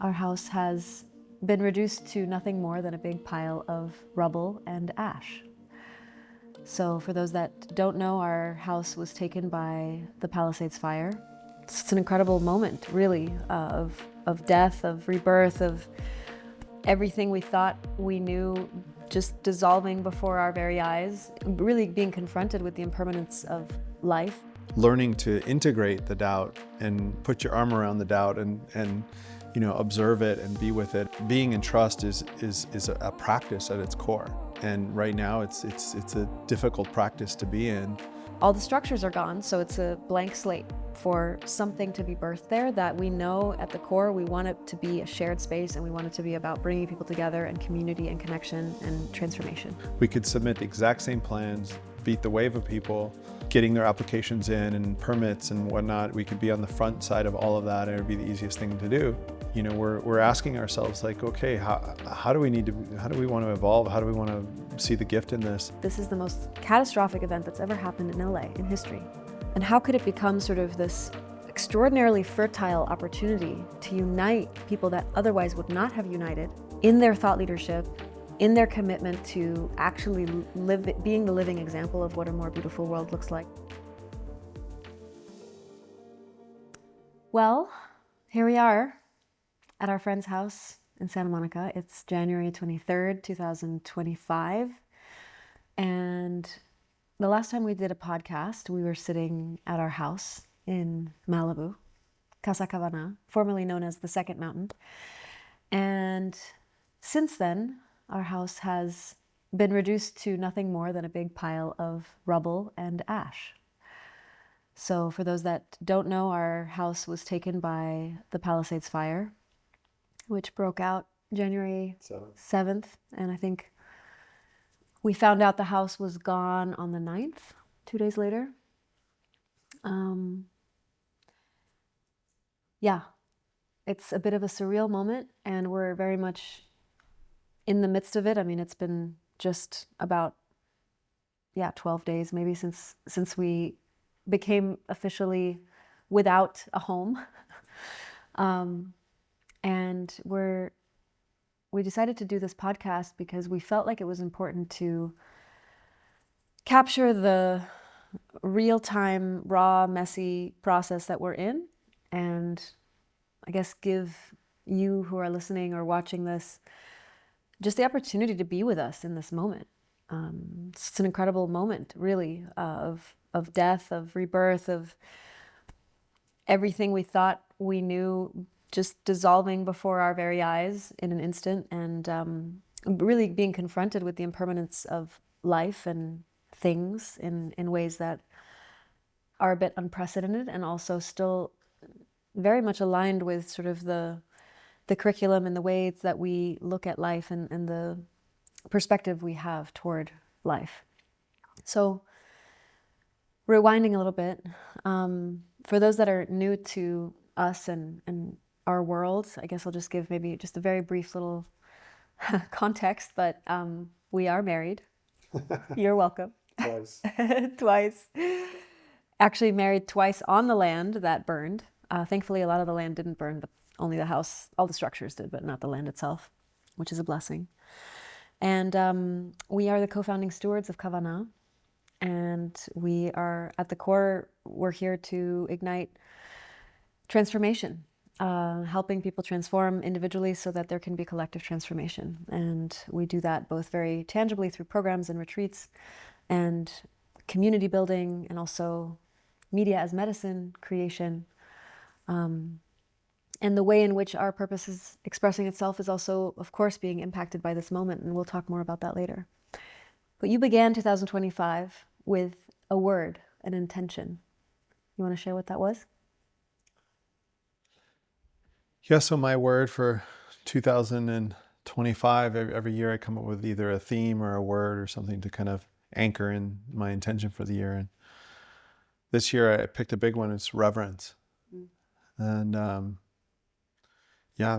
our house has been reduced to nothing more than a big pile of rubble and ash. So for those that don't know, our house was taken by the Palisades fire. It's an incredible moment, really, of death, of rebirth, of everything we thought we knew just dissolving before our very eyes, really being confronted with the impermanence of life. Learning to integrate the doubt and put your arm around the doubt and observe it and be with it. Being in trust is a practice at its core. And right now it's a difficult practice to be in. All the structures are gone, so it's a blank slate for something to be birthed there that we know at the core we want it to be a shared space, and we want it to be about bringing people together and community and connection and transformation. We could submit the exact same plans, beat the wave of people, getting their applications in and permits and whatnot. We could be on the front side of all of that, and it would be the easiest thing to do. You know, we're asking ourselves, like, okay, how do we want to evolve? How do we want to see the gift in this? This is the most catastrophic event that's ever happened in LA in history. And how could it become sort of this extraordinarily fertile opportunity to unite people that otherwise would not have united in their thought leadership, in their commitment to actually being the living example of what a more beautiful world looks like? Well, here we are at our friend's house in Santa Monica. It's January 23rd, 2025. And the last time we did a podcast, we were sitting at our house in Malibu, Casa Cabana, formerly known as the Second Mountain. And since then, our house has been reduced to nothing more than a big pile of rubble and ash. So for those that don't know, our house was taken by the Palisades fire, which broke out January 7th. And I think we found out the house was gone on the 9th, 2 days later. Yeah, it's a bit of a surreal moment, and we're very much in the midst of it. I mean, it's been just about, 12 days maybe since we became officially without a home. And we decided to do this podcast because we felt like it was important to capture the real-time, raw, messy process that we're in, and I guess give you who are listening or watching this just the opportunity to be with us in this moment. It's an incredible moment, really, of death, of rebirth, of everything we thought we knew just dissolving before our very eyes in an instant, and really being confronted with the impermanence of life and things in ways that are a bit unprecedented, and also still very much aligned with sort of the curriculum and the ways that we look at life and the perspective we have toward life. So rewinding a little bit, for those that are new to us and our world, I guess I'll just give maybe just a very brief little context, but we are married. You're welcome. Twice. Twice. Actually married twice on the land that burned. Thankfully, a lot of the land didn't burn, but only the house, all the structures did, but not the land itself, which is a blessing. And we are the co-founding stewards of Kavana. And we are, at the core, we're here to ignite transformation, helping people transform individually so that there can be collective transformation. And we do that both very tangibly through programs and retreats and community building, and also media as medicine creation. And the way in which our purpose is expressing itself is also, of course, being impacted by this moment, and we'll talk more about that later. But you began 2025 with a word, an intention. You want to share what that was? Yeah, so my word for 2025, every year I come up with either a theme or a word or something to kind of anchor in my intention for the year. And this year I picked a big one. It's reverence. And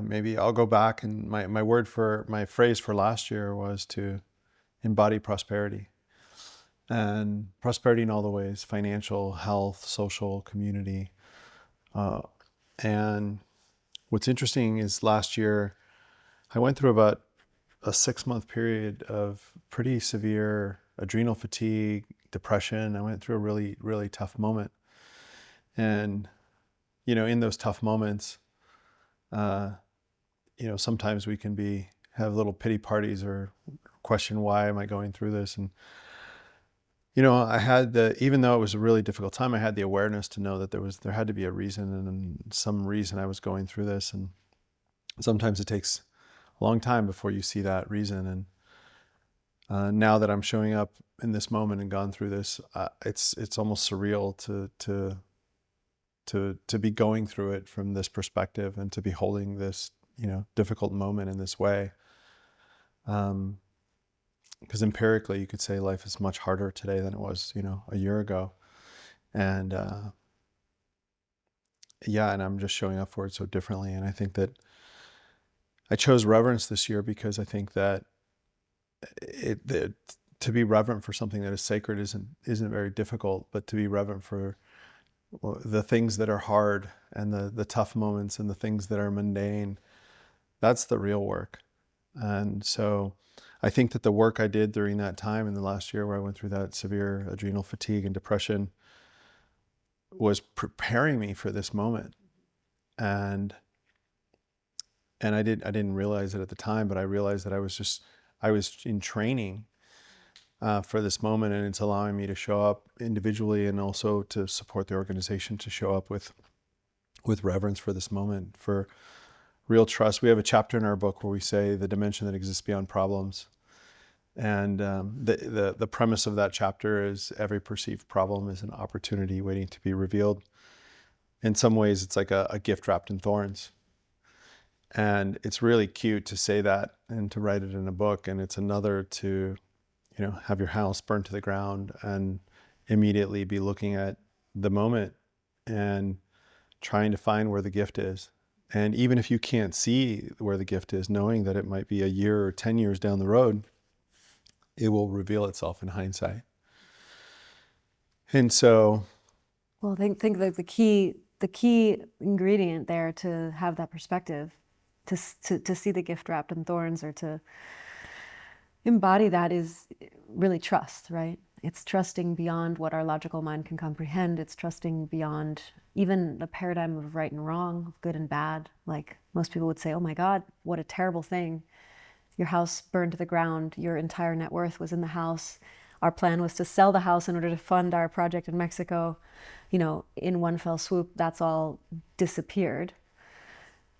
maybe I'll go back, and my phrase for last year was to embody prosperity. And prosperity in all the ways: financial, health, social, community. And what's interesting is last year I went through about a 6-month period of pretty severe adrenal fatigue, depression. I went through a really, really tough moment. And, in those tough moments, uh, sometimes we can have little pity parties or question, why am I going through this? And, I had even though it was a really difficult time, I had the awareness to know that there had to be a reason, and some reason I was going through this. And sometimes it takes a long time before you see that reason. And now that I'm showing up in this moment and gone through this, it's almost surreal to be going through it from this perspective, and to be holding this difficult moment in this way. Because empirically, you could say life is much harder today than it was a year ago. And and I'm just showing up for it so differently. And I think that I chose reverence this year because I think that to be reverent for something that is sacred isn't very difficult, but to be reverent for the things that are hard, and the tough moments, and the things that are mundane, that's the real work. And so I think that the work I did during that time in the last year, where I went through that severe adrenal fatigue and depression, was preparing me for this moment. And I didn't realize it at the time, but I realized that I was in training for this moment, and it's allowing me to show up individually, and also to support the organization to show up with reverence for this moment, for real trust. We have a chapter in our book where we say the dimension that exists beyond problems. And the premise of that chapter is every perceived problem is an opportunity waiting to be revealed. In some ways, it's like a gift wrapped in thorns. And it's really cute to say that and to write it in a book. And it's another to, have your house burned to the ground and immediately be looking at the moment and trying to find where the gift is. And even if you can't see where the gift is, knowing that it might be a year or 10 years down the road, it will reveal itself in hindsight. And so, well, I think that the key ingredient there to have that perspective, to see the gift wrapped in thorns, or to embody that, is really trust, right? It's trusting beyond what our logical mind can comprehend. It's trusting beyond even the paradigm of right and wrong, of good and bad. Like most people would say, oh my God, what a terrible thing. Your house burned to the ground. Your entire net worth was in the house. Our plan was to sell the house in order to fund our project in Mexico. In one fell swoop, that's all disappeared.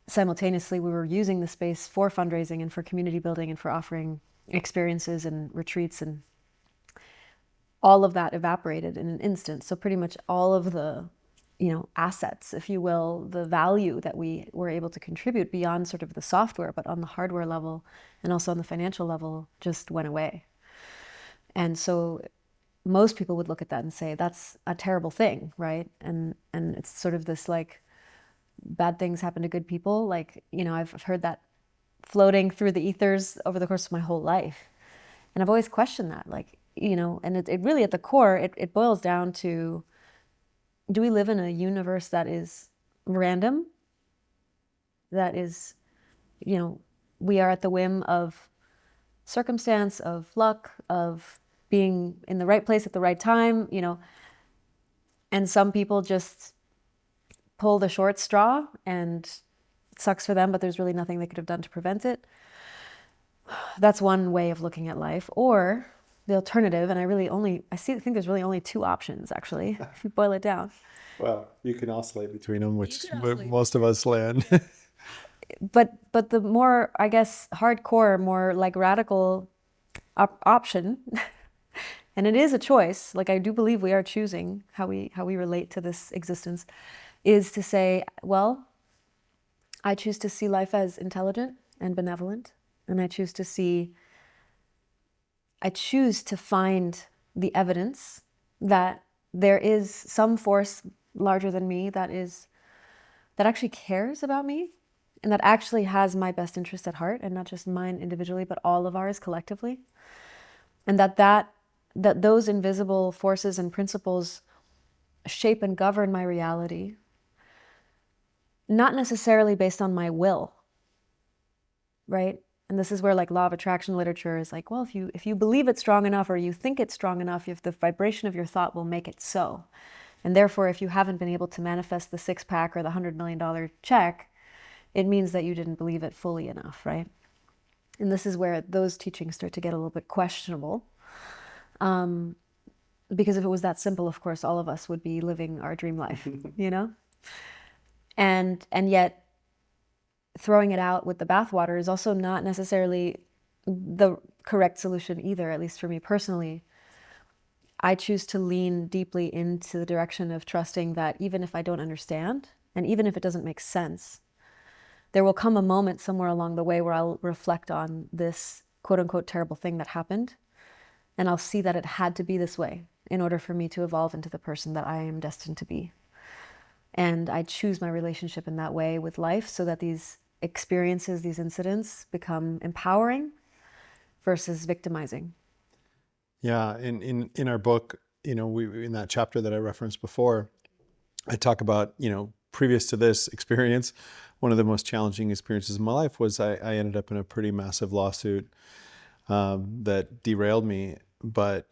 Simultaneously, we were using the space for fundraising and for community building and for offering experiences and retreats, and all of that evaporated in an instant. So pretty much all of the assets, if you will, the value that we were able to contribute beyond sort of the software, but on the hardware level and also on the financial level, just went away. And so most people would look at that and say, that's a terrible thing, right? And it's sort of this like, bad things happen to good people. Like, I've heard that floating through the ethers over the course of my whole life. And I've always questioned that, like, and it really at the core, it boils down to, do we live in a universe that is random? That is, we are at the whim of circumstance, of luck, of being in the right place at the right time, and some people just pull the short straw and it sucks for them, but there's really nothing they could have done to prevent it. That's one way of looking at life. Or the alternative, and I think there's really only two options, actually, if you boil it down. well, you can oscillate between them, which most of us land. But the more, I guess, hardcore, more like radical option, and it is a choice, like I do believe we are choosing how we relate to this existence, is to say, well, I choose to see life as intelligent and benevolent, and I choose to find the evidence that there is some force larger than me that actually cares about me, and that actually has my best interest at heart, and not just mine individually, but all of ours collectively. And that those invisible forces and principles shape and govern my reality. not necessarily based on my will, right? And this is where like law of attraction literature is like, well, if you believe it's strong enough or you think it's strong enough, if the vibration of your thought will make it so. And therefore, if you haven't been able to manifest the six-pack or the $100 million check, it means that you didn't believe it fully enough, right? And this is where those teachings start to get a little bit questionable. Because if it was that simple, of course, all of us would be living our dream life, you know? And yet throwing it out with the bathwater is also not necessarily the correct solution either, at least for me personally. I choose to lean deeply into the direction of trusting that even if I don't understand, and even if it doesn't make sense, there will come a moment somewhere along the way where I'll reflect on this quote unquote terrible thing that happened, and I'll see that it had to be this way in order for me to evolve into the person that I am destined to be. And I choose my relationship in that way with life so that these experiences, these incidents become empowering versus victimizing. Yeah, in our book, we in that chapter that I referenced before, I talk about, previous to this experience, one of the most challenging experiences in my life was I ended up in a pretty massive lawsuit that derailed me. But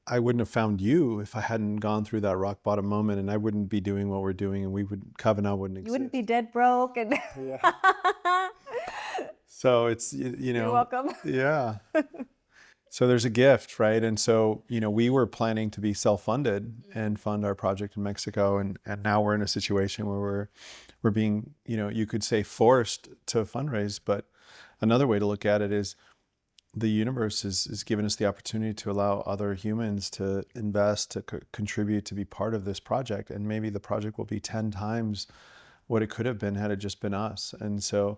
I wouldn't have found you if I hadn't gone through that rock bottom moment, and I wouldn't be doing what we're doing, and Kavanaugh wouldn't exist. You wouldn't be dead broke and Yeah. So it's, You're welcome. Yeah. So there's a gift, right? And so, we were planning to be self-funded and fund our project in Mexico. And now we're in a situation where we're being, you could say forced to fundraise. But another way to look at it is the universe is giving us the opportunity to allow other humans to invest, to contribute, to be part of this project. And maybe the project will be 10 times what it could have been had it just been us. And so,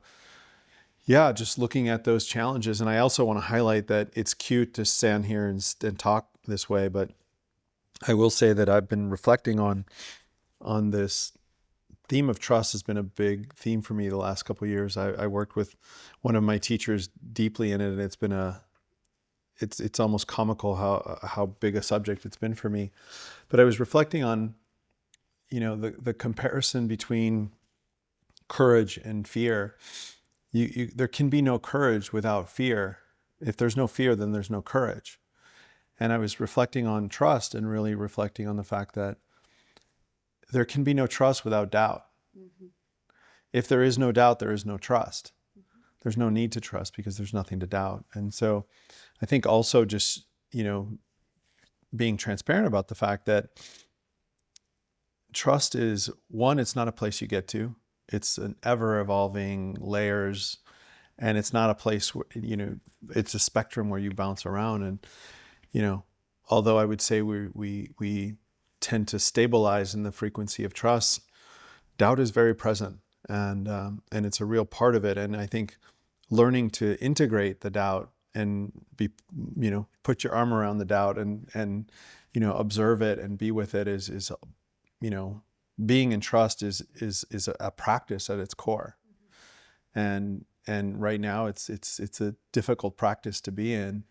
yeah, just looking at those challenges. And I also want to highlight that it's cute to stand here and talk this way, but I will say that I've been reflecting on this theme of trust has been a big theme for me the last couple of years. I worked with one of my teachers deeply in it, and it's almost comical how big a subject it's been for me. But I was reflecting on, the comparison between courage and fear. There can be no courage without fear. If there's no fear, then there's no courage. And I was reflecting on trust and really reflecting on the fact that there can be no trust without doubt. Mm-hmm. If there is no doubt, there is no trust. Mm-hmm. There's no need to trust because there's nothing to doubt. And so I think also just, being transparent about the fact that trust is, one, it's not a place you get to. It's an ever evolving layers, and it's not a place where, it's a spectrum where you bounce around. And, although I would say we tend to stabilize in the frequency of trust, doubt is very present, and it's a real part of it. And I think learning to integrate the doubt and put your arm around the doubt and observe it and be with it is being in trust is a practice at its core. And right now it's a difficult practice to be in.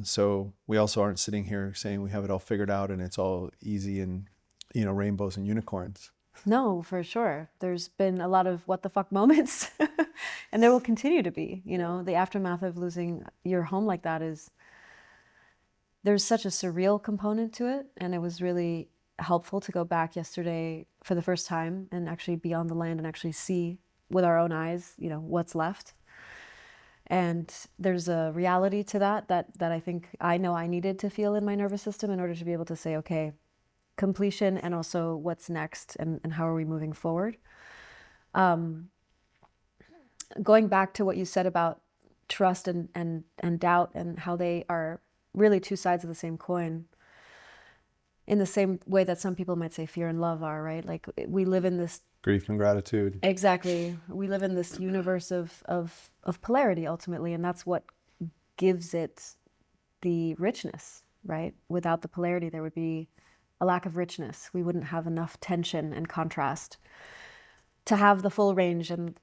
So we also aren't sitting here saying we have it all figured out and it's all easy and, rainbows and unicorns. No, for sure. There's been a lot of what the fuck moments and there will continue to be, the aftermath of losing your home like that there's such a surreal component to it. And it was really helpful to go back yesterday for the first time and actually be on the land and actually see with our own eyes, what's left. And there's a reality to that I think I know I needed to feel in my nervous system in order to be able to say, okay, completion and also what's next and how are we moving forward. Going back to what you said about trust and doubt and how they are really two sides of the same coin, in the same way that some people might say fear and love are, right? Like we live in this grief and gratitude. Exactly. We live in this universe of polarity ultimately, and that's what gives it the richness, right? Without the polarity, there would be a lack of richness. We wouldn't have enough tension and contrast to have the full range and,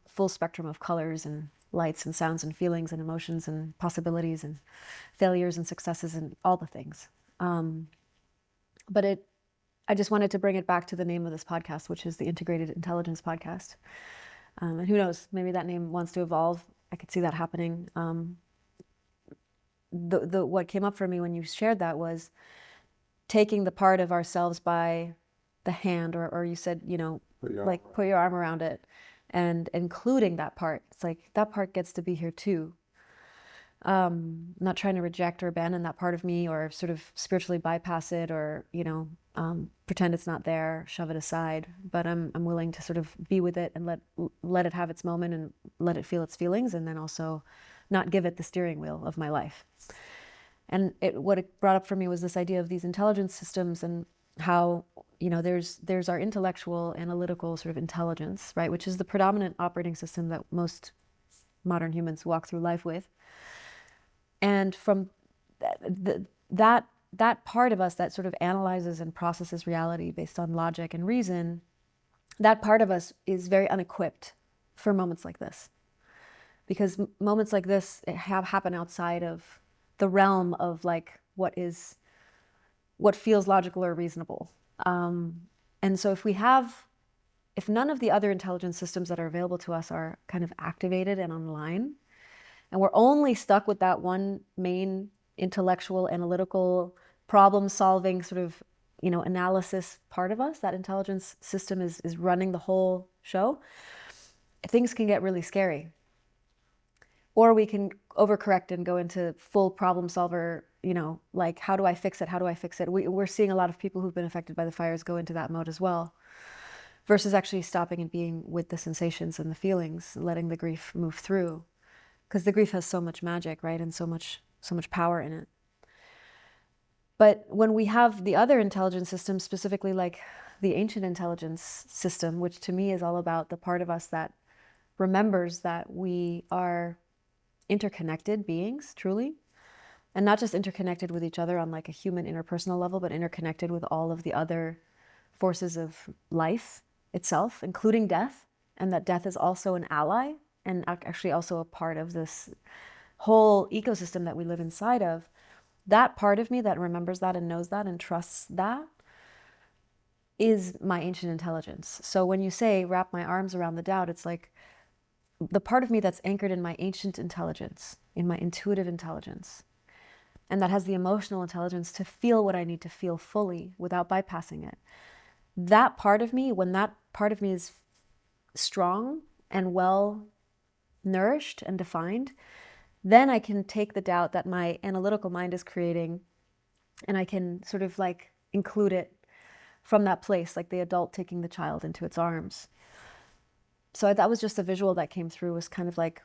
full spectrum of colors and lights and sounds and feelings and emotions and possibilities and failures and successes and all the things. But I just wanted to bring it back to the name of this podcast, which is the Integrated Intelligence Podcast. And who knows, maybe that name wants to evolve. I could see that happening. What came up for me when you shared that was taking the part of ourselves by the hand, or you said, put your arm around it, and including that part. It's like that part gets to be here too. Not trying to reject or abandon that part of me, or sort of spiritually bypass it, or pretend it's not there, shove it aside. But I'm willing to sort of be with it and let it have its moment and let it feel its feelings, and then also not give it the steering wheel of my life. And what it brought up for me was this idea of these intelligence systems, and how there's our intellectual, analytical sort of intelligence, right, which is the predominant operating system that most modern humans walk through life with. And from that part of us that sort of analyzes and processes reality based on logic and reason, that part of us is very unequipped for moments like this. Because moments like this happen outside of the realm of like what feels logical or reasonable. And so if none of the other intelligence systems that are available to us are kind of activated and online, and we're only stuck with that one main intellectual, analytical, problem-solving sort of, analysis part of us, that intelligence system is running the whole show, things can get really scary. Or we can overcorrect and go into full problem solver, like, how do I fix it? How do I fix it? We're seeing a lot of people who've been affected by the fires go into that mode as well, versus actually stopping and being with the sensations and the feelings, letting the grief move through. Because the grief has so much magic, right? And so much power in it. But when we have the other intelligence systems, specifically like the ancient intelligence system, which to me is all about the part of us that remembers that we are interconnected beings, truly, and not just interconnected with each other on like a human interpersonal level, but interconnected with all of the other forces of life itself, including death, and that death is also an ally and actually also a part of this whole ecosystem that we live inside of. That part of me that remembers that and knows that and trusts that is my ancient intelligence. So when you say wrap my arms around the doubt, it's like the part of me that's anchored in my ancient intelligence, in my intuitive intelligence, and that has the emotional intelligence to feel what I need to feel fully without bypassing it. That part of me, when that part of me is strong and well nourished and defined, then I can take the doubt that my analytical mind is creating, and I can sort of like include it from that place, like the adult taking the child into its arms. So that was just a visual that came through, was kind of like,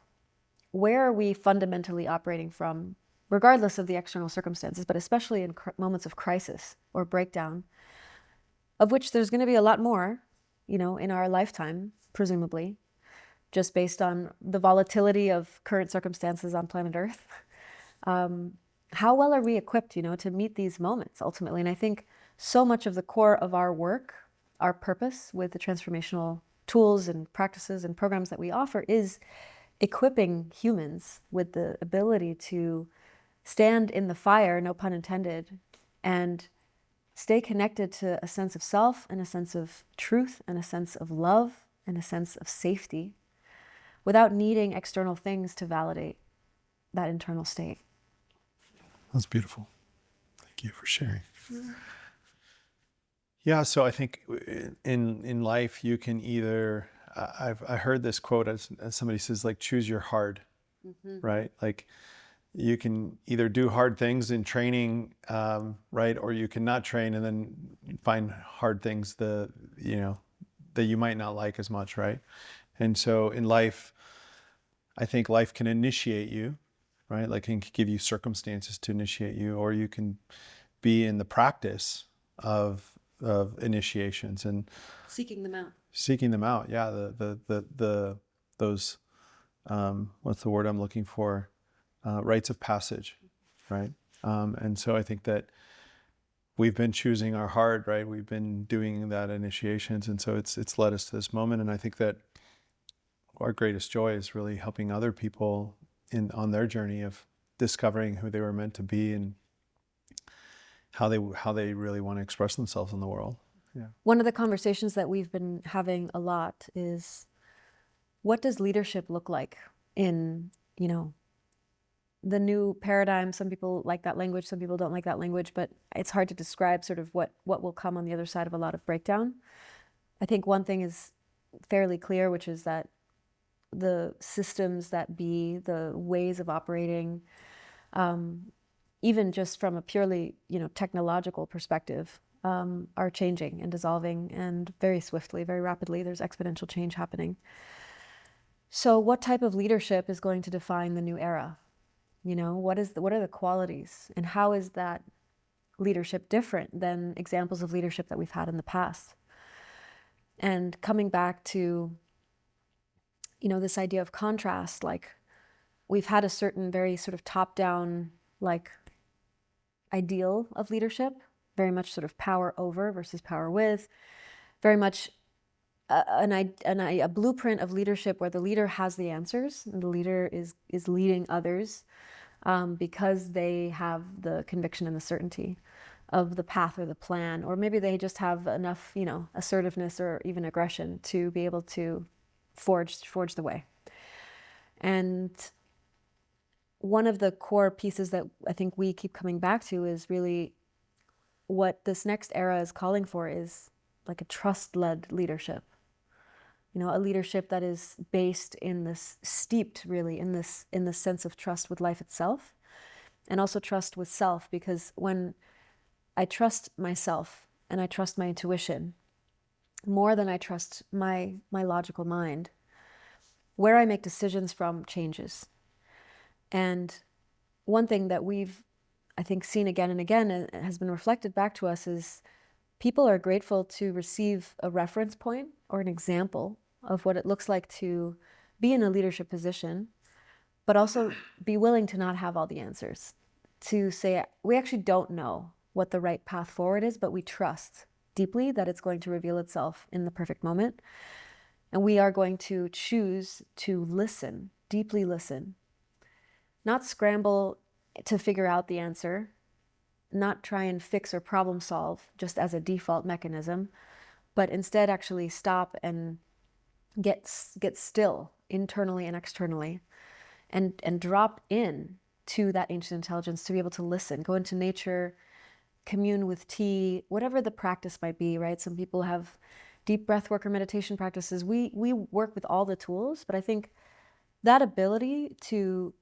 where are we fundamentally operating from, regardless of the external circumstances, but especially in moments of crisis or breakdown, of which there's going to be a lot more, in our lifetime, presumably, just based on the volatility of current circumstances on planet Earth. How well are we equipped, to meet these moments ultimately? And I think so much of the core of our work, our purpose with the transformational tools and practices and programs that we offer is equipping humans with the ability to stand in the fire, no pun intended, and stay connected to a sense of self and a sense of truth and a sense of love and a sense of safety, without needing external things to validate that internal state. That's beautiful. Thank you for sharing. Yeah, so I think in life you can either, I heard this quote as somebody says, like, choose your hard, right? Like, you can either do hard things in training, right? Or you can not train and then find hard things that you might not like as much, right? And so in life, I think life can initiate you, right? Like, it can give you circumstances to initiate you, or you can be in the practice of initiations and Seeking them out. Yeah. Those, what's the word I'm looking for? Rites of passage, right? And so I think that we've been choosing our hard, right? We've been doing that initiations. And so it's led us to this moment. And I think that our greatest joy is really helping other people on their journey of discovering who they were meant to be and how they really want to express themselves in the world. Yeah. One of the conversations that we've been having a lot is, what does leadership look like in, the new paradigm? Some people like that language, some people don't like that language, but it's hard to describe sort of what will come on the other side of a lot of breakdown. I think one thing is fairly clear, which is that the systems that be, the ways of operating, even just from a purely, technological perspective, are changing and dissolving, and very swiftly, very rapidly. There's exponential change happening. So what type of leadership is going to define the new era? What are the qualities, and how is that leadership different than examples of leadership that we've had in the past? And coming back to, this idea of contrast, like we've had a certain very sort of top-down, like, ideal of leadership, very much sort of power over versus power with, very much a blueprint of leadership where the leader has the answers and the leader is leading others because they have the conviction and the certainty of the path or the plan, or maybe they just have enough, assertiveness or even aggression to be able to forge the way. And one of the core pieces that I think we keep coming back to is really what this next era is calling for is like a trust-led leadership. A leadership that is based in this, steeped really in this sense of trust with life itself, and also trust with self, because when I trust myself and I trust my intuition more than I trust my logical mind, where I make decisions from changes. And one thing that we've, I think, seen again and again, and has been reflected back to us, is people are grateful to receive a reference point or an example of what it looks like to be in a leadership position, but also be willing to not have all the answers. To say, we actually don't know what the right path forward is, but we trust deeply that it's going to reveal itself in the perfect moment. And we are going to choose to listen, deeply listen, not scramble to figure out the answer, not try and fix or problem solve just as a default mechanism, but instead actually stop and get still internally and externally, and drop in to that ancient intelligence, to be able to listen, go into nature, commune with tea, whatever the practice might be, right? Some people have deep breath work or meditation practices. We work with all the tools, but I think that ability to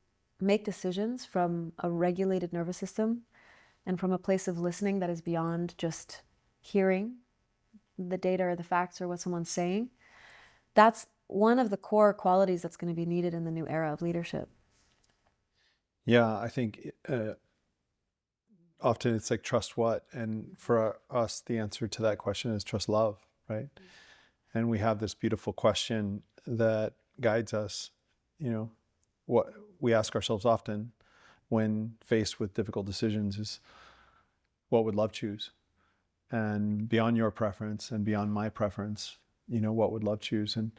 make decisions from a regulated nervous system and from a place of listening that is beyond just hearing the data or the facts or what someone's saying, that's one of the core qualities that's going to be needed in the new era of leadership. Yeah, I think often it's like, trust what? And for us, the answer to that question is trust love, right? And we have this beautiful question that guides us, what we ask ourselves often when faced with difficult decisions is, what would love choose? And beyond your preference and beyond my preference, what would love choose? And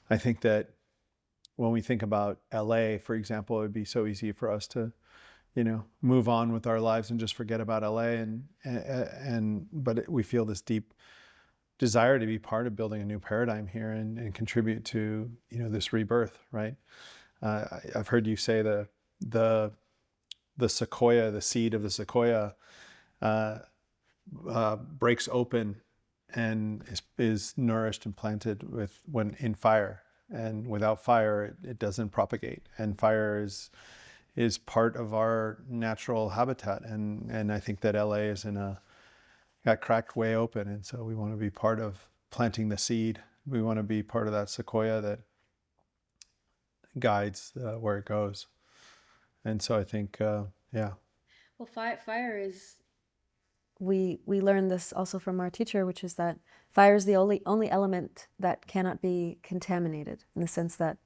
I think that when we think about LA, for example, it would be so easy for us to, move on with our lives and just forget about LA. But we feel this deep desire to be part of building a new paradigm here and contribute to, this rebirth, right? I've heard you say the sequoia, the seed of the sequoia, breaks open and is nourished and planted when in fire, and without fire it doesn't propagate. And fire is part of our natural habitat, and I think that LA is got cracked way open, and so we want to be part of planting the seed. We want to be part of that sequoia that guides where it goes. And so I think yeah. Well, fire is, we learned this also from our teacher, which is that fire is the only element that cannot be contaminated, in the sense that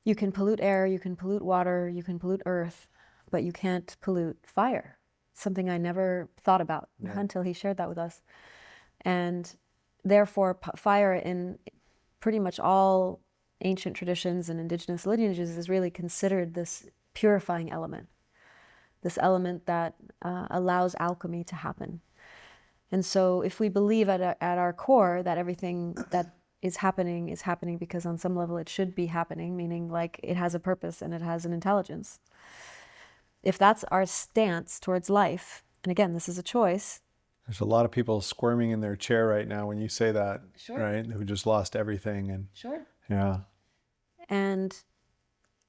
you can pollute air, you can pollute water, you can pollute earth, but you can't pollute fire. Something I never thought about until he shared that with us. And therefore, fire in pretty much all ancient traditions and indigenous lineages is really considered this purifying element, this element that allows alchemy to happen. And so if we believe at our core that everything that is happening because on some level it should be happening, meaning like it has a purpose and it has an intelligence. If that's our stance towards life, and again, this is a choice. There's a lot of people squirming in their chair right now when you say that, Sure. right? Who just lost everything. And Sure. yeah. And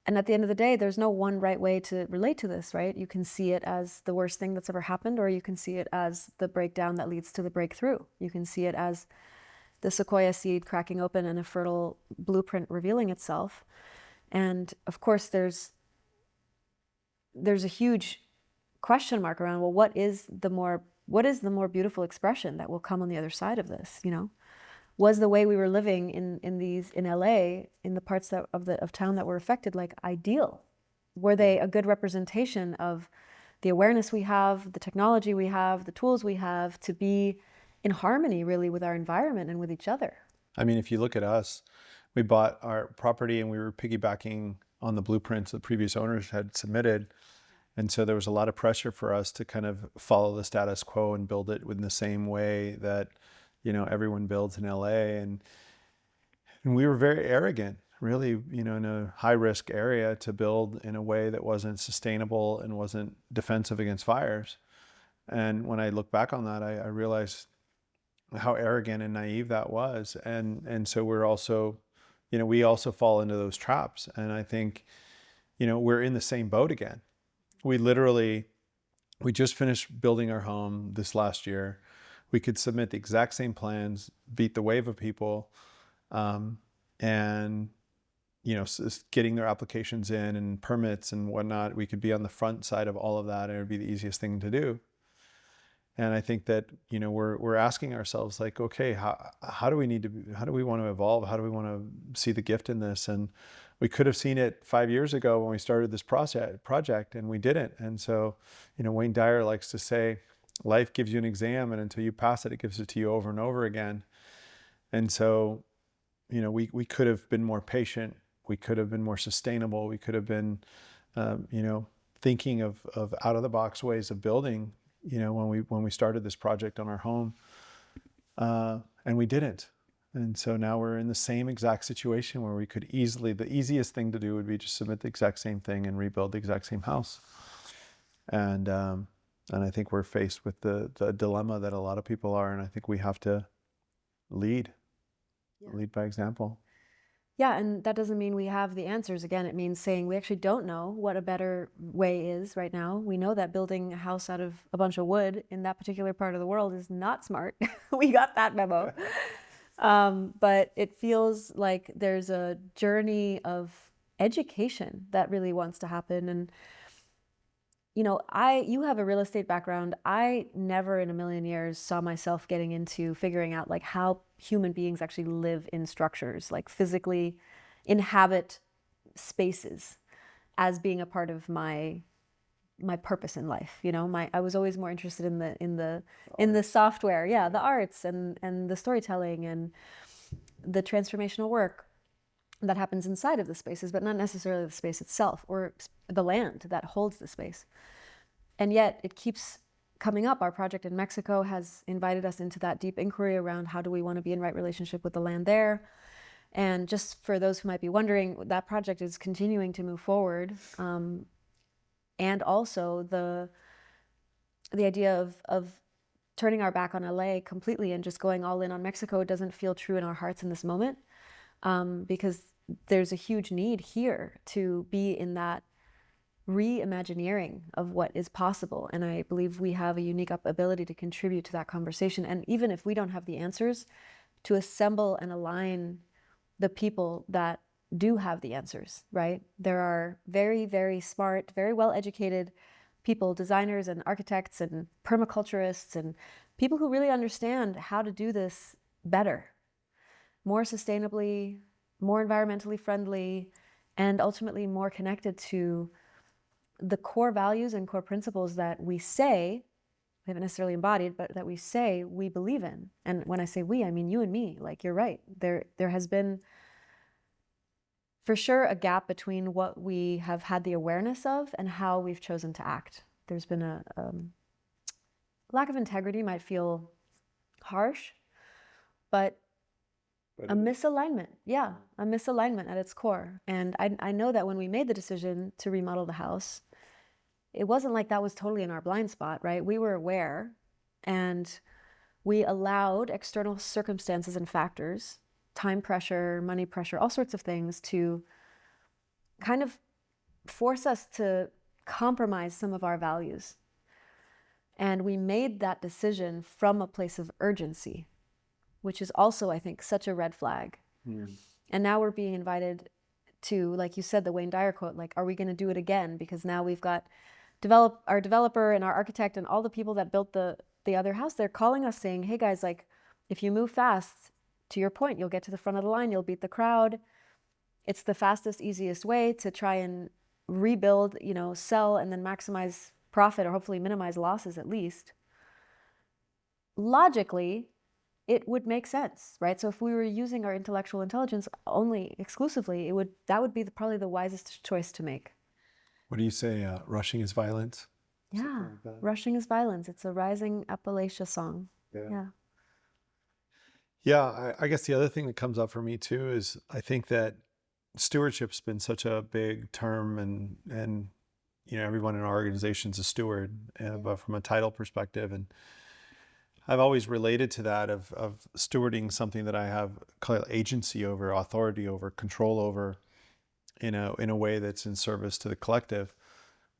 at the end of the day, there's no one right way to relate to this, right? You can see it as the worst thing that's ever happened, or you can see it as the breakdown that leads to the breakthrough. You can see it as the sequoia seed cracking open and a fertile blueprint revealing itself. And of course, there's a huge question mark around, well, what is the more beautiful expression that will come on the other side of this? You know, was the way we were living in LA, in the parts of town that were affected, like ideal? Were they a good representation of the awareness we have, the technology we have, the tools we have to be in harmony really with our environment and with each other? I mean, if you look at us, we bought our property and we were piggybacking on the blueprints the previous owners had submitted. And so there was a lot of pressure for us to kind of follow the status quo and build it in the same way that, you know, everyone builds in LA. And we were very arrogant, really, you know, in a high risk area to build in a way that wasn't sustainable and wasn't defensive against fires. And when I look back on that, I realized how arrogant and naive that was. And so we're also, you know, we also fall into those traps. And I think, you know, we're in the same boat again. We just finished building our home this last year. We could submit the exact same plans, beat the wave of people, and, you know, getting their applications in and permits and whatnot. We could be on the front side of all of that, and it would be the easiest thing to do. And I think that, you know, we're asking ourselves, like, okay, how do we want to evolve? How do we want to see the gift in this? And we could have seen it 5 years ago when we started this project, and we didn't. And so, you know, Wayne Dyer likes to say, life gives you an exam, and until you pass it, it gives it to you over and over again. And so, you know, we could have been more patient. We could have been more sustainable. We could have been, you know, thinking of out of the box ways of building, you know, when we started this project on our home, and we didn't. And so now we're in the same exact situation where we could the easiest thing to do would be just submit the exact same thing and rebuild the exact same house. And I think we're faced with the dilemma that a lot of people are, and I think we have to lead by example. Yeah, and that doesn't mean we have the answers. Again, it means saying we actually don't know what a better way is right now. We know that building a house out of a bunch of wood in that particular part of the world is not smart. We got that memo. But it feels like there's a journey of education that really wants to happen. And, you know, you have a real estate background. I never in a million years saw myself getting into figuring out like how human beings actually live in structures, like physically inhabit spaces as being a part of my purpose in life. You know, I was always more interested in the software, the arts and the storytelling and the transformational work that happens inside of the spaces, but not necessarily the space itself or the land that holds the space. And yet it keeps coming up. Our project in Mexico has invited us into that deep inquiry around how do we want to be in right relationship with the land there. And just for those who might be wondering, that project is continuing to move forward. And also the idea of turning our back on LA completely and just going all in on Mexico doesn't feel true in our hearts in this moment, because there's a huge need here to be in that reimagineering of what is possible. And I believe we have a unique ability to contribute to that conversation. And even if we don't have the answers, to assemble and align the people that do have the answers, right? There are very, very smart, very well-educated people, designers and architects and permaculturists and people who really understand how to do this better, more sustainably, more environmentally friendly, and ultimately more connected to the core values and core principles that we say, we haven't necessarily embodied, but that we say we believe in. And when I say we, I mean you and me. Like, you're right. There has been for sure a gap between what we have had the awareness of and how we've chosen to act. There's been a lack of integrity, might feel harsh, but a misalignment. Yeah, a misalignment at its core. And I know that when we made the decision to remodel the house, it wasn't like that was totally in our blind spot, right? We were aware, and we allowed external circumstances and factors, time pressure, money pressure, all sorts of things, to kind of force us to compromise some of our values. And we made that decision from a place of urgency, which is also, I think, such a red flag. And now we're being invited to, like you said, the Wayne Dyer quote, like, are we going to do it again? Because now we've got our developer and our architect and all the people that built the other house, they're calling us saying, hey guys, like, if you move fast, to your point, you'll get to the front of the line, you'll beat the crowd. It's the fastest, easiest way to try and rebuild, sell and then maximize profit, or hopefully minimize losses at least. Logically, it would make sense, right? So if we were using our intellectual intelligence only exclusively, that would be probably the wisest choice to make. What do you say? Rushing is violence? Yeah, like rushing is violence. It's a rising Appalachia song. Yeah. Yeah, I guess the other thing that comes up for me too is I think that stewardship's been such a big term, and everyone in our organization's a steward, but from a title perspective, and I've always related to that of stewarding something that I have agency over, authority over, control over, in a way that's in service to the collective.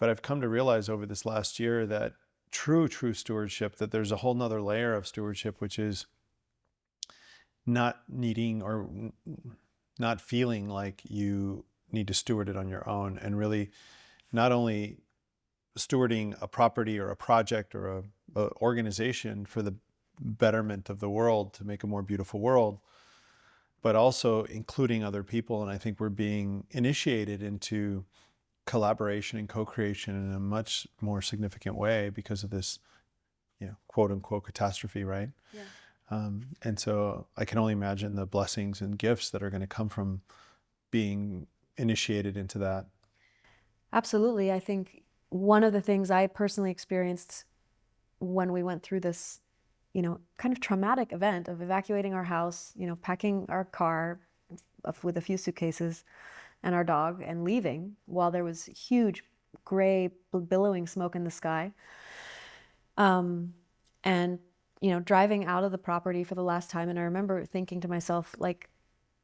But I've come to realize over this last year that true stewardship, that there's a whole nother layer of stewardship, which is not needing or not feeling like you need to steward it on your own, and really not only stewarding a property or a project or a organization for the betterment of the world, to make a more beautiful world, but also including other people. And I think we're being initiated into collaboration and co-creation in a much more significant way because of this, quote unquote catastrophe, right? Yeah. And so I can only imagine the blessings and gifts that are going to come from being initiated into that. Absolutely. I think one of the things I personally experienced when we went through this, kind of traumatic event of evacuating our house, packing our car with a few suitcases and our dog and leaving while there was huge gray billowing smoke in the sky. And driving out of the property for the last time. And I remember thinking to myself, like,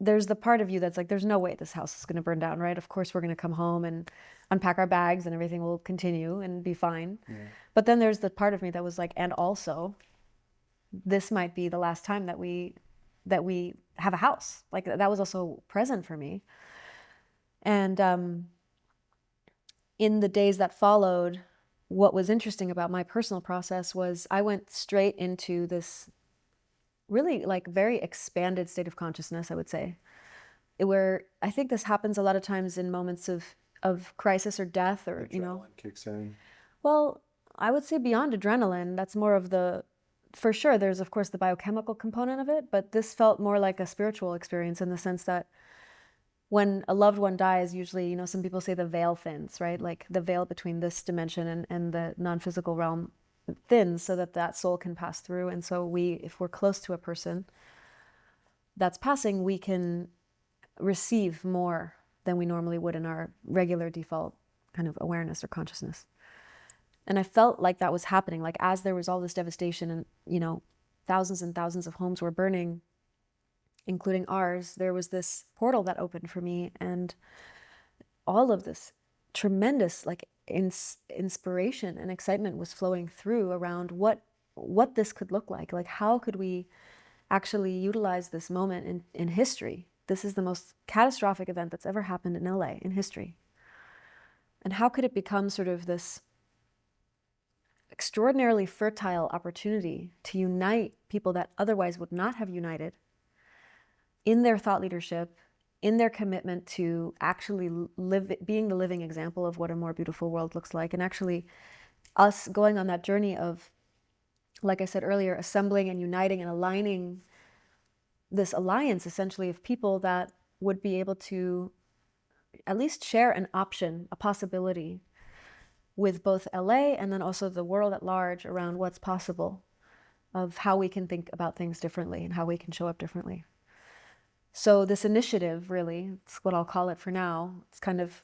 there's the part of you that's like, there's no way this house is going to burn down, right? Of course, we're going to come home and unpack our bags and everything will continue and be fine. Yeah. But then there's the part of me that was like, and also, this might be the last time that we have a house. Like, that was also present for me. And in the days that followed, what was interesting about my personal process was I went straight into this really like very expanded state of consciousness, I would say, where I think this happens a lot of times in moments of crisis or death, or adrenaline kicks in. Well, I would say beyond adrenaline, that's more of for sure, there's of course the biochemical component of it, but this felt more like a spiritual experience in the sense that when a loved one dies, usually, some people say the veil thins, right? Like the veil between this dimension and the non-physical realm thins so that soul can pass through. And so if we're close to a person that's passing, we can receive more than we normally would in our regular default kind of awareness or consciousness. And I felt like that was happening. Like, as there was all this devastation and, thousands and thousands of homes were burning, including ours, there was this portal that opened for me, and all of this tremendous like inspiration and excitement was flowing through around what this could look like. Like, how could we actually utilize this moment in history? This is the most catastrophic event that's ever happened in LA in history. And how could it become sort of this extraordinarily fertile opportunity to unite people that otherwise would not have united in their thought leadership, in their commitment to actually being the living example of what a more beautiful world looks like, and actually us going on that journey of, like I said earlier, assembling and uniting and aligning this alliance essentially of people that would be able to at least share an option, a possibility with both LA and then also the world at large around what's possible. of how we can think about things differently and how we can show up differently. So this initiative, really, it's what I'll call it for now, it's kind of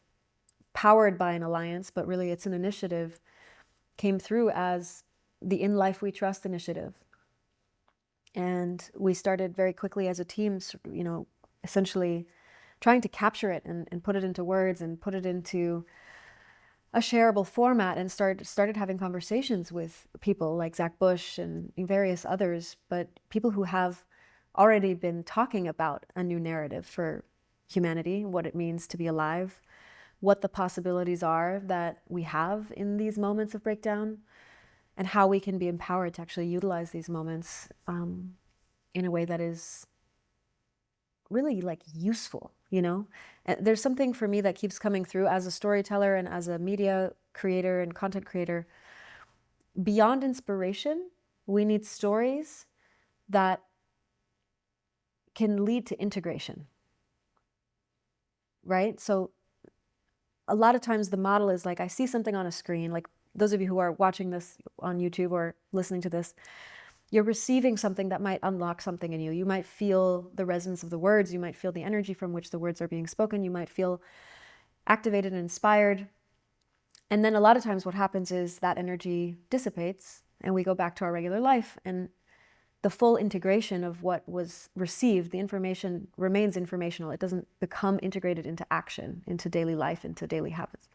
powered by an alliance, but really it's an initiative, came through as the In Life We Trust initiative. And we started very quickly as a team, essentially trying to capture it and put it into words and put it into a shareable format, and started having conversations with people like Zach Bush and various others, but people who have already been talking about a new narrative for humanity, what it means to be alive, what the possibilities are that we have in these moments of breakdown, and how we can be empowered to actually utilize these moments in a way that is really like useful, you know? And there's something for me that keeps coming through as a storyteller and as a media creator and content creator. Beyond inspiration, we need stories that can lead to integration, right? So a lot of times the model is like, I see something on a screen, like those of you who are watching this on YouTube or listening to this, you're receiving something that might unlock something in you. You might feel the resonance of the words. You might feel the energy from which the words are being spoken. You might feel activated and inspired. And then a lot of times what happens is that energy dissipates and we go back to our regular life, and the full integration of what was received, the information remains informational. It doesn't become integrated into action, into daily life, into daily habits.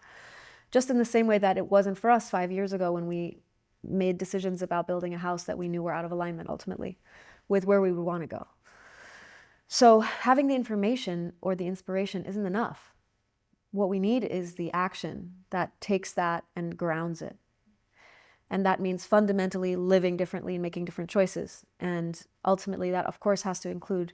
Just in the same way that it wasn't for us 5 years ago when we made decisions about building a house that we knew were out of alignment ultimately with where we would want to go. So having the information or the inspiration isn't enough. What we need is the action that takes that and grounds it. And that means fundamentally living differently and making different choices. And ultimately that, of course, has to include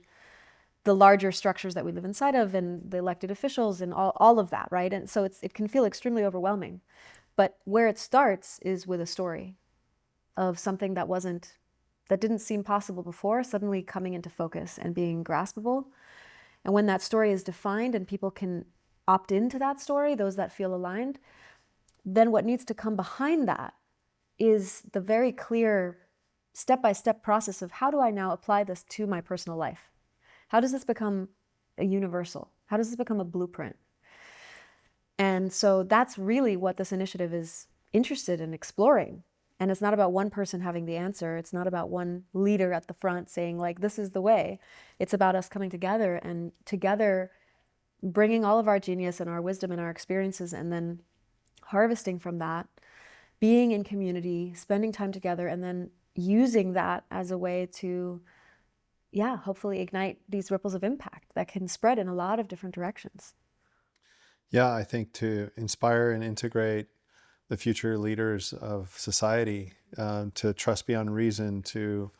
the larger structures that we live inside of and the elected officials and all of that, right? And so it can feel extremely overwhelming. But where it starts is with a story of something that didn't seem possible before, suddenly coming into focus and being graspable. And when that story is defined and people can opt into that story, those that feel aligned, then what needs to come behind that is the very clear step-by-step process of how do I now apply this to my personal life? How does this become a universal? How does this become a blueprint? And so that's really what this initiative is interested in exploring. And it's not about one person having the answer. It's not about one leader at the front saying, like, this is the way. It's about us coming together and together bringing all of our genius and our wisdom and our experiences, and then harvesting from that, being in community, spending time together, and then using that as a way to, hopefully ignite these ripples of impact that can spread in a lot of different directions. Yeah, I think to inspire and integrate the future leaders of society, to trust beyond reason, to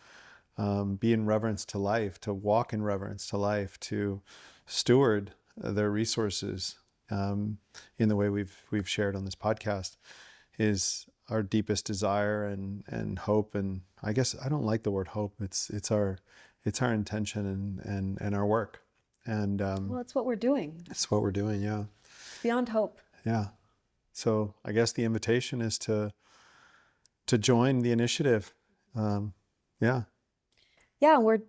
be in reverence to life, to walk in reverence to life, to steward their resources in the way we've shared on this podcast, is our deepest desire and hope. And I guess I don't like the word hope. It's our intention and our work. And well, it's what we're doing. It's what we're doing. Yeah. Beyond hope. Yeah. So I guess the invitation is to join the initiative. Yeah. Yeah, and we're,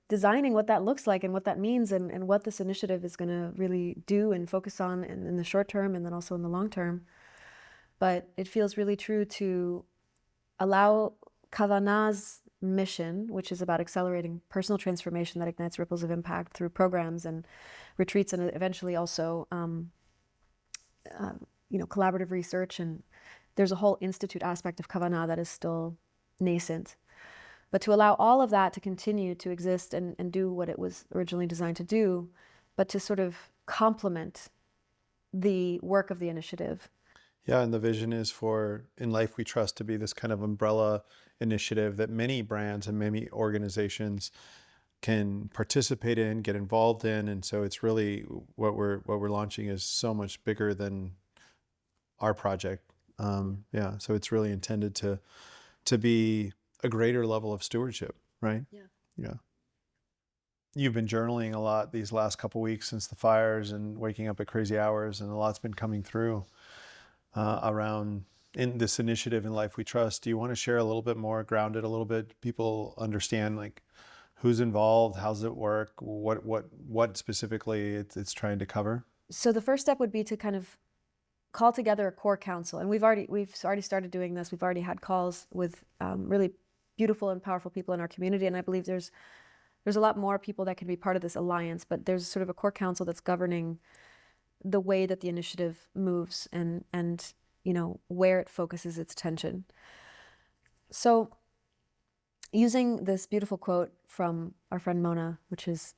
designing what that looks like and what that means and what this initiative is going to really do and focus on in the short term and then also in the long term. But it feels really true to allow Kavana's mission, which is about accelerating personal transformation that ignites ripples of impact through programs and retreats and eventually also collaborative research. And there's a whole institute aspect of Kavana that is still nascent. But to allow all of that to continue to exist and do what it was originally designed to do, but to sort of complement the work of the initiative. Yeah, and the vision is for In Life We Trust to be this kind of umbrella initiative that many brands and many organizations can participate in, get involved in. And so it's really what we're launching is so much bigger than our project. So it's really intended to be a greater level of stewardship, right? Yeah. You've been journaling a lot these last couple weeks since the fires and waking up at crazy hours, and a lot's been coming through around in this initiative in Life We Trust. Do you want to share a little bit more, ground it a little bit, people understand like who's involved, how's it work, what specifically it's trying to cover? So the first step would be to kind of call together a core council, and we've already started doing this. We've already had calls with really beautiful and powerful people in our community, and I believe there's a lot more people that can be part of this alliance. But there's sort of a core council that's governing the way that the initiative moves and where it focuses its attention. So, using this beautiful quote from our friend Mona, which is,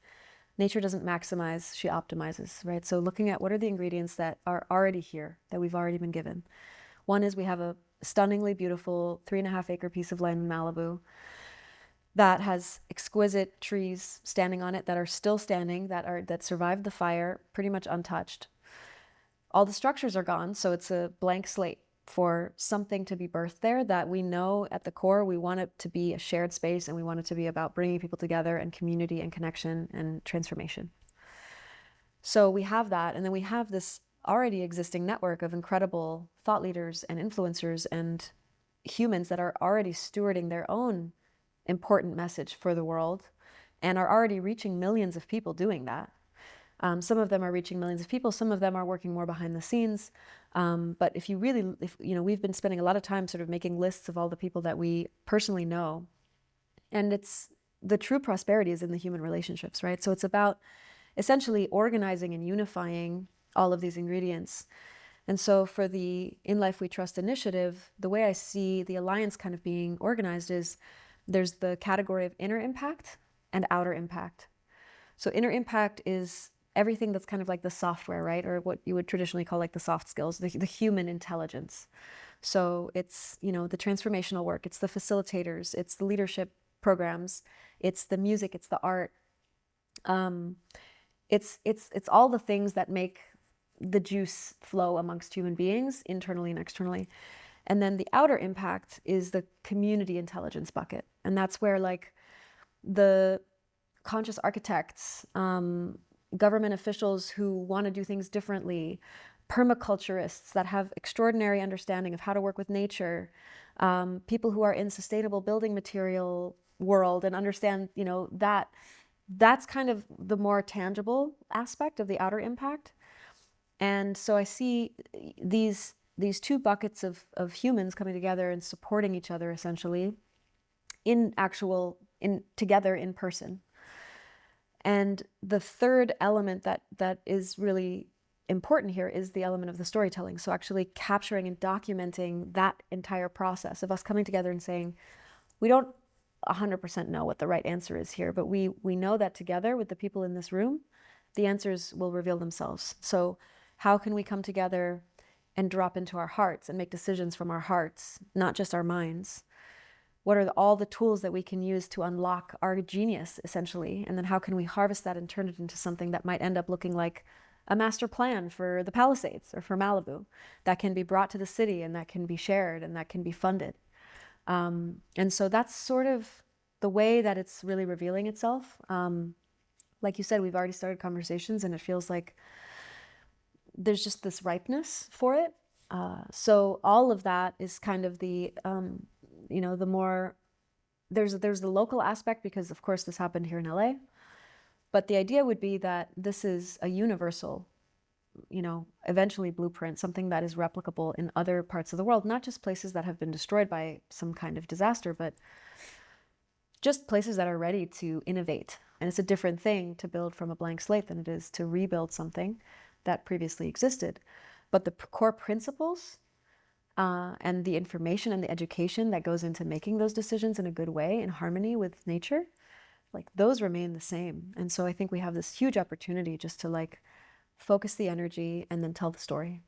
nature doesn't maximize, she optimizes, right? So looking at what are the ingredients that are already here, that we've already been given. One is we have a stunningly beautiful 3.5-acre piece of land in Malibu that has exquisite trees standing on it that are still standing, that survived the fire, pretty much untouched. All the structures are gone, so it's a blank slate for something to be birthed there that we know at the core we want it to be a shared space, and we want it to be about bringing people together and community and connection and transformation. So we have that, and then we have this already existing network of incredible thought leaders and influencers and humans that are already stewarding their own important message for the world and are already reaching millions of people doing that. Some of them are reaching millions of people. Some of them are working more behind the scenes. But if we've been spending a lot of time sort of making lists of all the people that we personally know, and it's the true prosperity is in the human relationships, right? So it's about essentially organizing and unifying all of these ingredients. And so for the In Life We Trust initiative, the way I see the alliance kind of being organized is there's the category of inner impact and outer impact. So inner impact is everything that's kind of like the software, right? Or what you would traditionally call like the soft skills, the human intelligence. So it's, the transformational work, it's the facilitators, it's the leadership programs, it's the music, it's the art. It's all the things that make the juice flow amongst human beings, internally and externally. And then the outer impact is the community intelligence bucket. And that's where like the conscious architects, government officials who want to do things differently, permaculturists that have extraordinary understanding of how to work with nature, people who are in sustainable building material world and understand, that's kind of the more tangible aspect of the outer impact. And so I see these two buckets of humans coming together and supporting each other essentially together in person. And the third element that is really important here is the element of the storytelling. So actually capturing and documenting that entire process of us coming together and saying, we don't 100% know what the right answer is here, but we know that together with the people in this room, the answers will reveal themselves. So how can we come together and drop into our hearts and make decisions from our hearts, not just our minds? What are all the tools that we can use to unlock our genius, essentially? And then how can we harvest that and turn it into something that might end up looking like a master plan for the Palisades or for Malibu that can be brought to the city and that can be shared and that can be funded? And so that's sort of the way that it's really revealing itself. Like you said, we've already started conversations and it feels like there's just this ripeness for it. So all of that is kind of the more there's the local aspect, because of course this happened here in LA, but the idea would be that this is a universal, eventually blueprint, something that is replicable in other parts of the world, not just places that have been destroyed by some kind of disaster, but just places that are ready to innovate. And it's a different thing to build from a blank slate than it is to rebuild something that previously existed. But the core principles and the information and the education that goes into making those decisions in a good way, in harmony with nature, like those remain the same. And so I think we have this huge opportunity just to like focus the energy and then tell the story.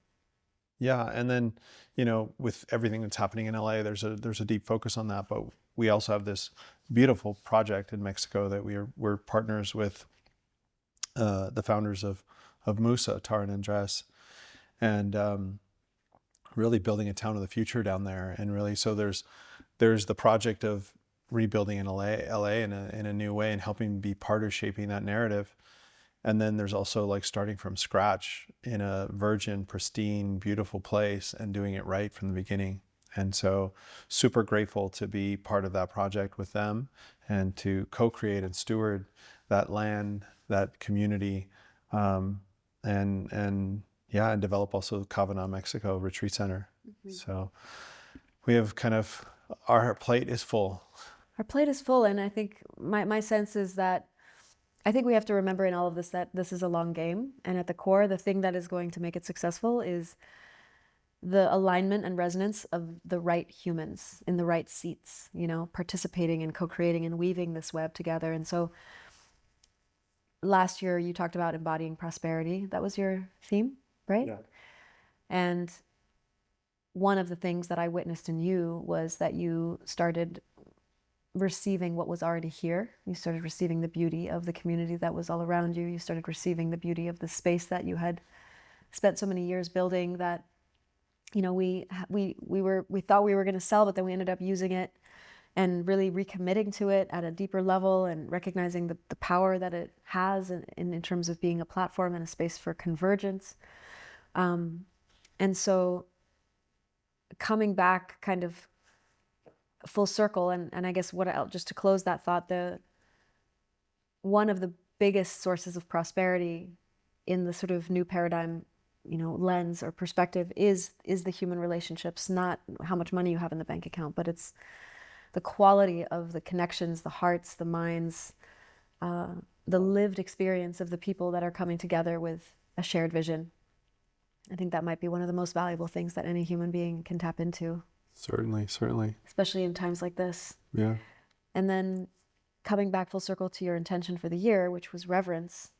Yeah, and then with everything that's happening in LA, there's a deep focus on that. But we also have this beautiful project in Mexico that we're partners with the founders of Musa, Tara and Andres, and really building a town of the future down there. And really, so there's the project of rebuilding in LA in a new way and helping be part of shaping that narrative. And then there's also like starting from scratch in a virgin, pristine, beautiful place and doing it right from the beginning. And so super grateful to be part of that project with them and to co-create and steward that land, that community, and yeah, and develop also Kavana, Mexico Retreat Center. So we have kind of, our plate is full. Our plate is full, and I think my sense is that I think we have to remember in all of this that this is a long game, and at the core, the thing that is going to make it successful is the alignment and resonance of the right humans in the right seats, you know, participating and co-creating and weaving this web together. And so last year you talked about embodying prosperity. That was your theme, right? Yeah. And one of the things that I witnessed in you was that you started receiving what was already here. You started receiving the beauty of the community that was all around you. You started receiving the beauty of the space that you had spent so many years building, that, you know, we thought we were going to sell, but then we ended up using it and really recommitting to it at a deeper level and recognizing the power that it has in terms of being a platform and a space for convergence. And so coming back kind of full circle, and I guess just to close that thought, one of the biggest sources of prosperity in the sort of new paradigm, you know, lens or perspective is the human relationships, not how much money you have in the bank account, but it's the quality of the connections, the hearts, the minds, the lived experience of the people that are coming together with a shared vision. I think that might be one of the most valuable things that any human being can tap into. Certainly, certainly. Especially in times like this. Yeah. And then coming back full circle to your intention for the year, which was reverence.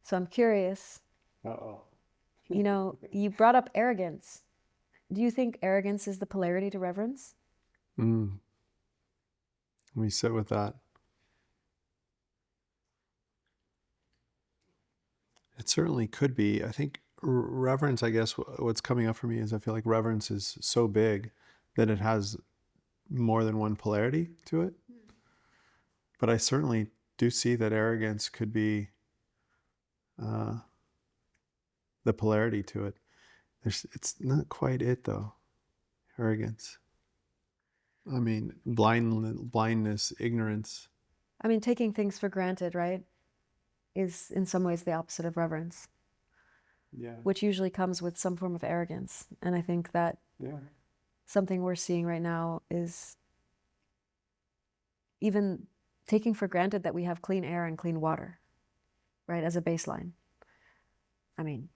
So I'm curious, you know, you brought up arrogance. Do you think arrogance is the polarity to reverence? Let me sit with that. It certainly could be. I think reverence, I guess, what's coming up for me is I feel like reverence is so big that it has more than one polarity to it. But I certainly do see that arrogance could be the polarity to it. It's not quite it, though. Arrogance. I mean, blindness, ignorance. I mean, taking things for granted, right, is in some ways the opposite of reverence. Yeah. Which usually comes with some form of arrogance. And I think that something we're seeing right now is even taking for granted that we have clean air and clean water, right, as a baseline. I mean,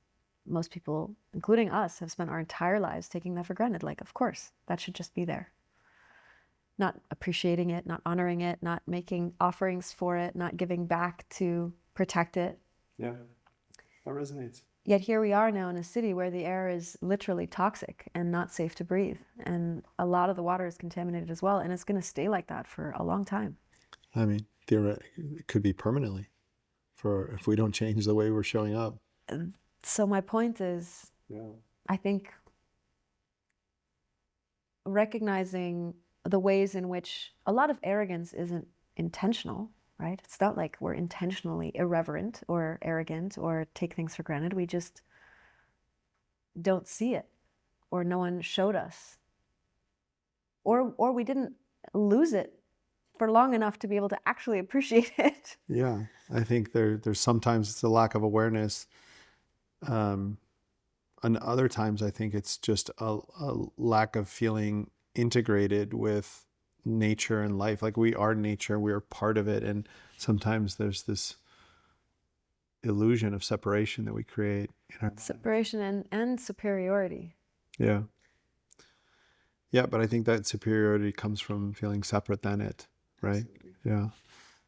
most people, including us, have spent our entire lives taking that for granted. Like, of course, that should just be there. Not appreciating it, not honoring it, not making offerings for it, not giving back to protect it. Yeah, that resonates. Yet here we are now in a city where the air is literally toxic and not safe to breathe. And a lot of the water is contaminated as well. And it's going to stay like that for a long time. I mean, theoretically, it could be permanently if we don't change the way we're showing up. So my point is, I think recognizing the ways in which a lot of arrogance isn't intentional, right? It's not like we're intentionally irreverent or arrogant or take things for granted. We just don't see it, or no one showed us, or we didn't lose it for long enough to be able to actually appreciate it. Yeah, I think there's sometimes it's a lack of awareness. And other times I think it's just a lack of feeling integrated with nature and life. Like we are nature, we are part of it. And sometimes there's this illusion of separation that we create in our separation and superiority. Yeah. Yeah, but I think that superiority comes from feeling separate than it, right? Absolutely. Yeah.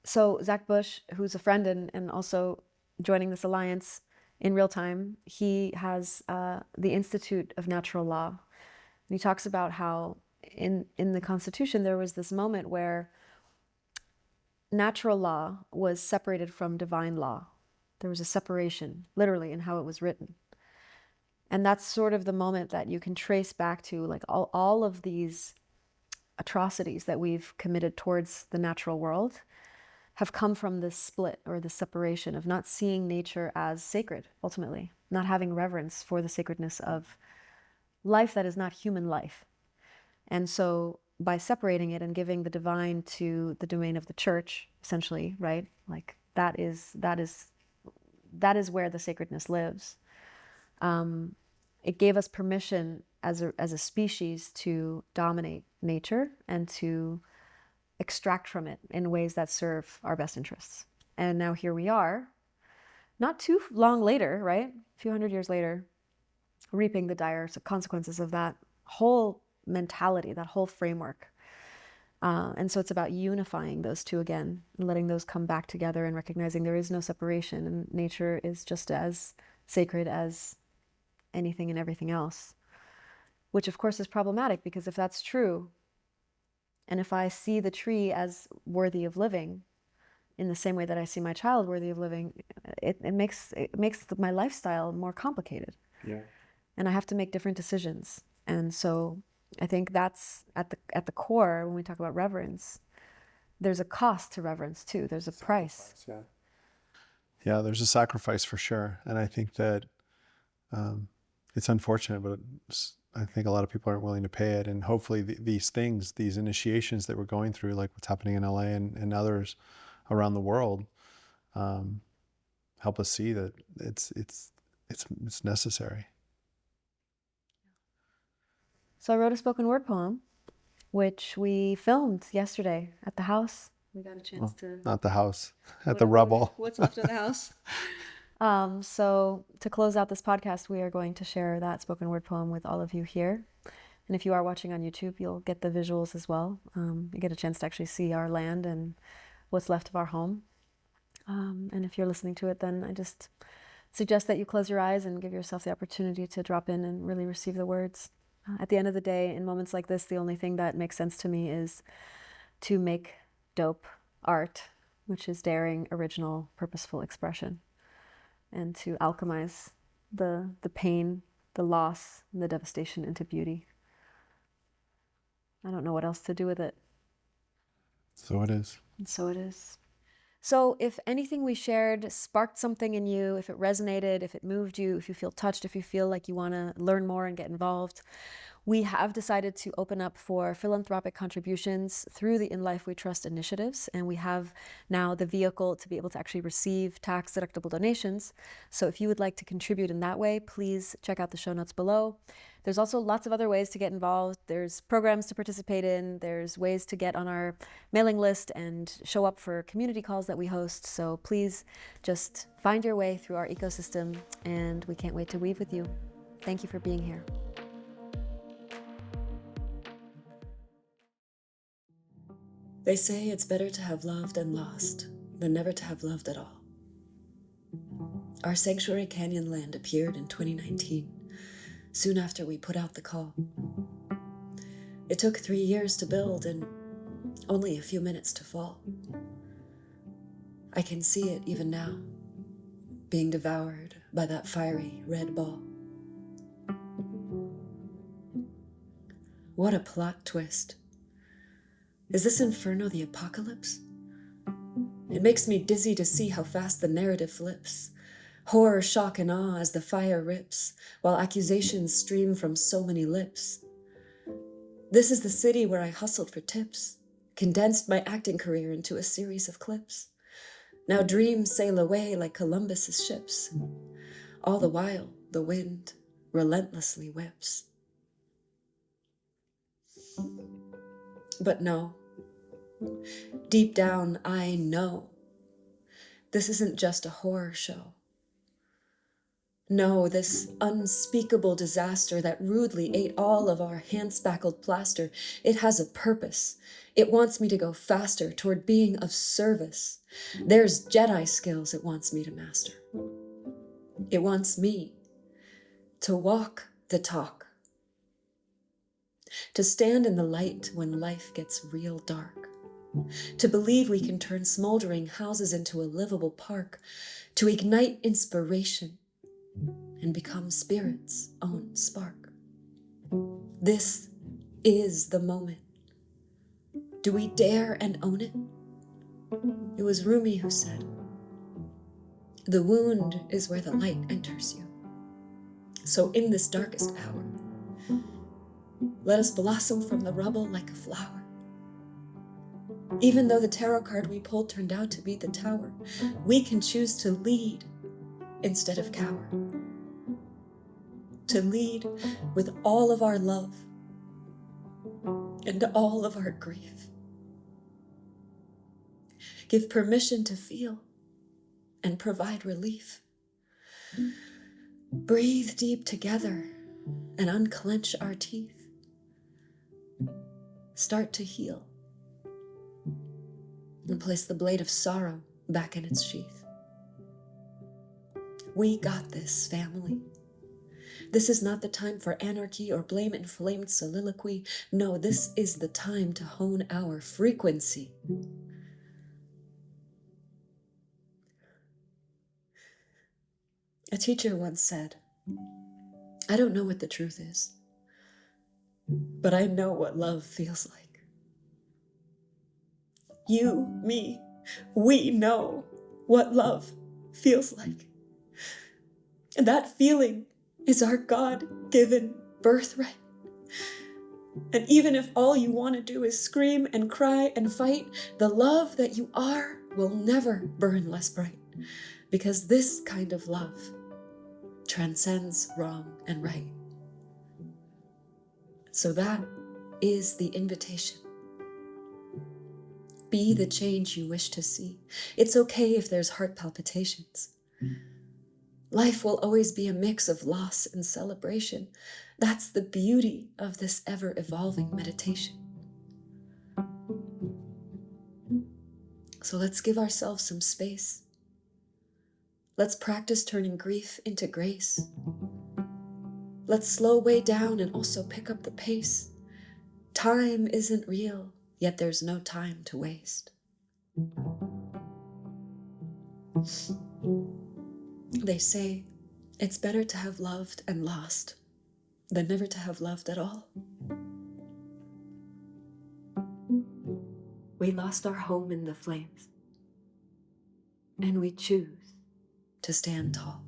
So Zach Bush, who's a friend and also joining this alliance in real time, he has the Institute of Natural Law. And he talks about how in the Constitution there was this moment where natural law was separated from divine law. There was a separation, literally, in how it was written. And that's sort of the moment that you can trace back to, like all of these atrocities that we've committed towards the natural world have come from this split or this separation of not seeing nature as sacred, ultimately, not having reverence for the sacredness of life that is not human life. And so by separating it and giving the divine to the domain of the church, essentially, right? Like that is where the sacredness lives. It gave us permission as a species to dominate nature and to extract from it in ways that serve our best interests. And now here we are, not too long later, right? A few hundred years later, reaping the dire consequences of that whole mentality, that whole framework. And so it's about unifying those two again and letting those come back together and recognizing there is no separation and nature is just as sacred as anything and everything else, which of course is problematic because if that's true, and if I see the tree as worthy of living in the same way that I see my child worthy of living, it makes my lifestyle more complicated. Yeah. And I have to make different decisions. And so I think that's at the core when we talk about reverence. There's a cost to reverence too. There's a price. Yeah. Yeah, there's a sacrifice for sure. And I think that it's unfortunate, but I think a lot of people aren't willing to pay it. And hopefully these things, these initiations that we're going through, like what's happening in LA and others around the world, help us see that it's necessary. So I wrote a spoken word poem, which we filmed yesterday at the house. We got a chance to... Not the house, at the rubble. What's left of the house. So to close out this podcast, we are going to share that spoken word poem with all of you here. And if you are watching on YouTube, you'll get the visuals as well. You get a chance to actually see our land and what's left of our home. And if you're listening to it, then I just suggest that you close your eyes and give yourself the opportunity to drop in and really receive the words. At the end of the day, in moments like this, the only thing that makes sense to me is to make dope art, which is daring, original, purposeful expression, and to alchemize the pain, the loss, and the devastation into beauty. I don't know what else to do with it. So it is. And so it is. So if anything we shared sparked something in you, if it resonated, if it moved you, if you feel touched, if you feel like you want to learn more and get involved, we have decided to open up for philanthropic contributions through the In Life We Trust initiatives, and we have now the vehicle to be able to actually receive tax-deductible donations. So if you would like to contribute in that way, please check out the show notes below. There's also lots of other ways to get involved. There's programs to participate in. There's ways to get on our mailing list and show up for community calls that we host. So please just find your way through our ecosystem, and we can't wait to weave with you. Thank you for being here. They say it's better to have loved and lost than never to have loved at all. Our Sanctuary Canyon land appeared in 2019, soon after we put out the call. It took 3 years to build and only a few minutes to fall. I can see it even now, being devoured by that fiery red ball. What a plot twist. Is this inferno the apocalypse? It makes me dizzy to see how fast the narrative flips. Horror, shock, and awe as the fire rips, while accusations stream from so many lips. This is the city where I hustled for tips, condensed my acting career into a series of clips. Now dreams sail away like Columbus's ships. All the while, the wind relentlessly whips. But no, deep down I know this isn't just a horror show. No, this unspeakable disaster that rudely ate all of our hand-spackled plaster, it has a purpose. It wants me to go faster toward being of service. There's Jedi skills it wants me to master. It wants me to walk the talk. To stand in the light when life gets real dark. To believe we can turn smoldering houses into a livable park. To ignite inspiration and become spirit's own spark. This is the moment. Do we dare and own it? It was Rumi who said, "The wound is where the light enters you." So in this darkest hour, let us blossom from the rubble like a flower. Even though the tarot card we pulled turned out to be the Tower, we can choose to lead instead of cower. To lead with all of our love and all of our grief. Give permission to feel and provide relief. Breathe deep together and unclench our teeth. Start to heal and place the blade of sorrow back in its sheath. We got this, family. This is not the time for anarchy or blame-inflamed soliloquy. No, this is the time to hone our frequency. A teacher once said, "I don't know what the truth is, but I know what love feels like." You, me, we know what love feels like. And that feeling is our God-given birthright. And even if all you want to do is scream and cry and fight, the love that you are will never burn less bright, because this kind of love transcends wrong and right. So that is the invitation. Be the change you wish to see. It's okay if there's heart palpitations. Life will always be a mix of loss and celebration. That's the beauty of this ever-evolving meditation. So let's give ourselves some space. Let's practice turning grief into grace. Let's slow way down and also pick up the pace. Time isn't real, yet there's no time to waste. They say it's better to have loved and lost than never to have loved at all. We lost our home in the flames, and we choose to stand tall.